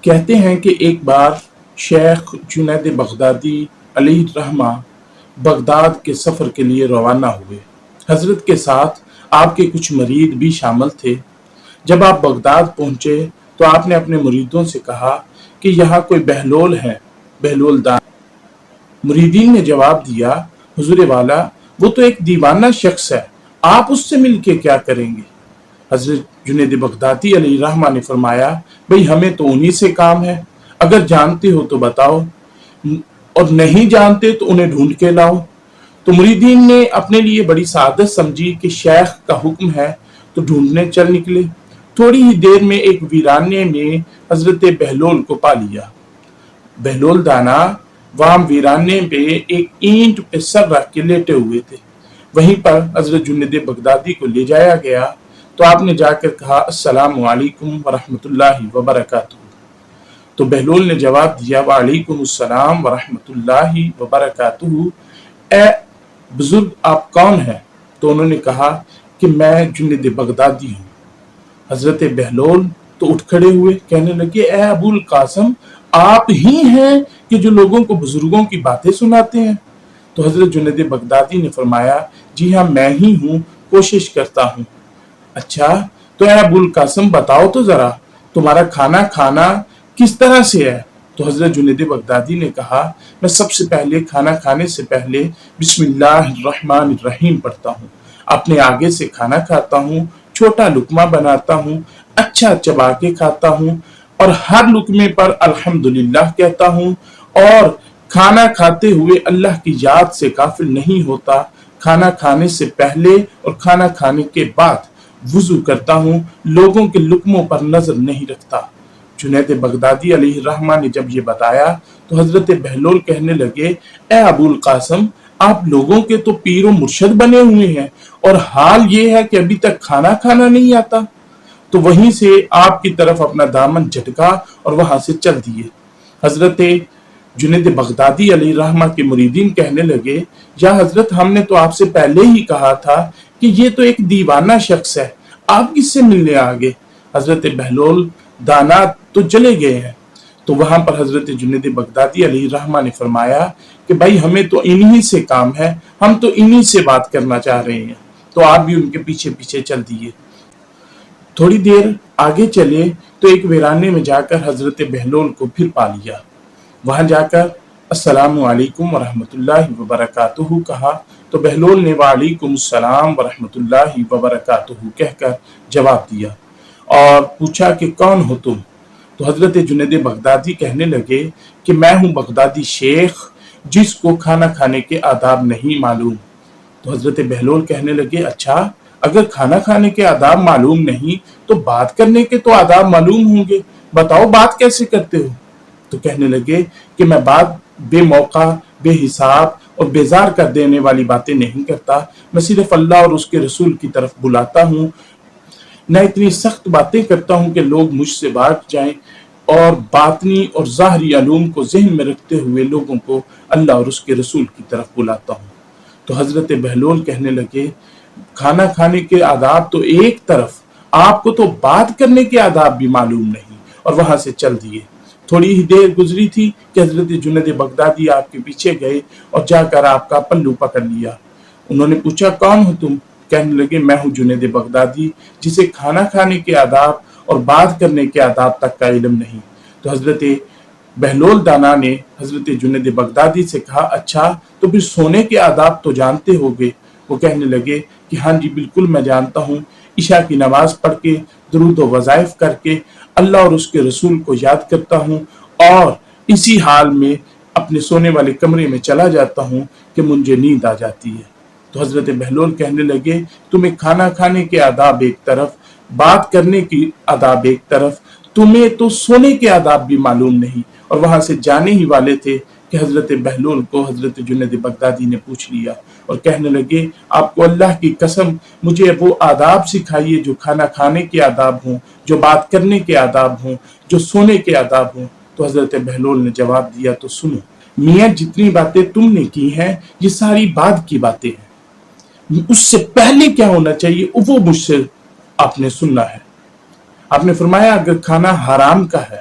کہتے ہیں کہ ایک بار شیخ جنید بغدادی علیہ رحمہ بغداد کے سفر کے لیے روانہ ہوئے۔ حضرت کے ساتھ آپ کے کچھ مرید بھی شامل تھے۔ جب آپ بغداد پہنچے تو آپ نے اپنے مریدوں سے کہا کہ یہاں کوئی بہلول ہے، بہلول دان۔ مریدین نے جواب دیا، حضور والا وہ تو ایک دیوانہ شخص ہے، آپ اس سے مل کے کیا کریں گے؟ حضرت جنید بغدادی علیہ رحمہ نے فرمایا، بھئی ہمیں تو انہی سے کام ہے، اگر جانتے ہو تو بتاؤ اور نہیں جانتے تو انہیں ڈھونڈ کے لاؤ۔ تو مریدین نے اپنے لیے بڑی سعادت سمجھی کہ شیخ کا حکم ہے تو ڈھونڈنے چل نکلے۔ تھوڑی ہی دیر میں ایک ویرانے میں حضرت بہلول کو پا لیا۔ بہلول دانا وہاں ویرانے پہ ایک اینٹ پہ سر رکھ کے لیٹے ہوئے تھے۔ وہیں پر حضرت جنید بغدادی کو لے جایا گیا تو آپ نے جا کر کہا، السلام علیکم ورحمۃ اللہ وبرکاتہ۔ تو بہلول نے جواب دیا، وعلیکم السلام ورحمۃ اللہ وبرکاتہ، اے بزرگ آپ کون ہیں؟ تو انہوں نے کہا کہ میں جنید بغدادی ہوں۔ حضرت بہلول تو اٹھ کھڑے ہوئے، کہنے لگے، اے ابو القاسم آپ ہی ہیں کہ جو لوگوں کو بزرگوں کی باتیں سناتے ہیں؟ تو حضرت جنید بغدادی نے فرمایا، جی ہاں میں ہی ہوں، کوشش کرتا ہوں۔ اچھا تو اے ابو القاسم بتاؤ تو ذرا تمہارا کھانا کھانا کس طرح سے ہے؟ تو حضرت جنید بغدادی نے کہا، میں سب سے پہلے کھانا کھانے سے پہلے بسم اللہ الرحمن الرحیم پڑھتا ہوں، اپنے آگے سے کھانا کھاتا ہوں، چھوٹا لقمہ بناتا ہوں، اچھا چبا کے کھاتا ہوں اور ہر لقمے پر الحمدللہ کہتا ہوں، اور کھانا کھاتے ہوئے اللہ کی یاد سے غافل نہیں ہوتا۔ کھانا کھانے سے پہلے اور کھانا کھانے کے بعد وضو کرتا ہوں، لوگوں کے لقموں پر نظر نہیں رکھتا۔ جنید بغدادی علیہ الرحمہ نے جب یہ بتایا تو حضرت بہلول کہنے لگے، اے ابو القاسم آپ لوگوں کے تو پیر و مرشد بنے ہوئے ہیں اور حال یہ ہے کہ ابھی تک کھانا کھانا نہیں آتا۔ تو وہیں سے آپ کی طرف اپنا دامن جھٹکا اور وہاں سے چل دیے۔ حضرت جنید بغدادی علیہ الرحمہ کے مریدین کہنے لگے، یا حضرت ہم نے تو آپ سے پہلے ہی کہا تھا کہ یہ تو ایک دیوانہ شخص ہے، آپ کس سے ملنے آگے؟ حضرت بہلول دانا تو چلے گئے ہیں۔ تو وہاں پر حضرت جنید بغدادی علیہ الرحمہ نے فرمایا کہ بھائی ہمیں تو انہی سے کام ہے، ہم تو انہی سے بات کرنا چاہ رہے ہیں۔ تو آپ بھی ان کے پیچھے پیچھے چل دیے۔ تھوڑی دیر آگے چلے تو ایک ویرانے میں جا کر حضرت بہلول کو پھر پا لیا۔ وہاں جا کر السلام علیکم ورحمۃ اللہ وبرکاتہ کہا تو بہلول نے وعلیکم السلام ورحمۃ اللہ وبرکاتہ کہہ کر جواب دیا اور پوچھا کہ کون ہو تم؟ تو حضرت جنید بغدادی کہنے لگے کہ میں ہوں بغدادی شیخ جس کو کھانا کھانے کے آداب نہیں معلوم۔ تو حضرت بہلول کہنے لگے، اچھا اگر کھانا کھانے کے آداب معلوم نہیں تو بات کرنے کے تو آداب معلوم ہوں گے، بتاؤ بات کیسے کرتے ہو؟ تو کہنے لگے کہ میں بات بے موقع، بے حساب اور بیزار کر دینے والی باتیں نہیں کرتا، میں صرف اللہ اور اس کے رسول کی طرف بلاتا ہوں، نہ اتنی سخت باتیں کرتا ہوں کہ لوگ مجھ سے بھاگ جائیں، اور باطنی اور ظاہری علوم کو ذہن میں رکھتے ہوئے لوگوں کو اللہ اور اس کے رسول کی طرف بلاتا ہوں۔ تو حضرت بہلول کہنے لگے، کھانا کھانے کے آداب تو ایک طرف، آپ کو تو بات کرنے کے آداب بھی معلوم نہیں، اور وہاں سے چل دیے۔ تھوڑی ہی دیر گزری تھی کہ حضرت جنید بغدادی آپ کے پیچھے گئے اور جا کر آپ کا پلو پکڑ لیا۔ انہوں نے پوچھا، کون ہو تم؟ کہنے لگے، میں ہوں جنید بغدادی جسے کھانا کھانے کے آداب اور بات کرنے کے آداب تک کا علم نہیں۔ تو حضرت بہلول دانا نے حضرت جنید بغدادی سے کہا، اچھا تو پھر سونے کے آداب تو جانتے ہوگے؟ وہ کہنے لگے کہ ہاں جی بالکل میں جانتا ہوں، عشاء کی نماز پڑھ کے درود و وظائف کر کے اللہ اور اس کے رسول کو یاد کرتا ہوں اور اسی حال میں اپنے سونے والے کمرے میں چلا جاتا ہوں کہ مجھے نیند آ جاتی ہے۔ تو حضرت بہلول کہنے لگے، تمہیں کھانا کھانے کے آداب ایک طرف، بات کرنے کی آداب ایک طرف، تمہیں تو سونے کے آداب بھی معلوم نہیں، اور وہاں سے جانے ہی والے تھے کہ حضرت بہلول کو حضرت جنید بغدادی نے پوچھ لیا اور کہنے لگے، آپ کو اللہ کی قسم مجھے وہ آداب سکھائیے جو کھانا کھانے کے آداب ہوں، جو بات کرنے کے آداب ہوں، جو سونے کے آداب ہوں۔ تو حضرت بہلول نے جواب دیا، تو سنو میاں، جتنی باتیں تم نے کی ہیں یہ ساری بعد کی باتیں ہیں، اس سے پہلے کیا ہونا چاہیے وہ مجھ سے آپ نے سننا ہے۔ آپ نے فرمایا اگر کھانا حرام کا ہے،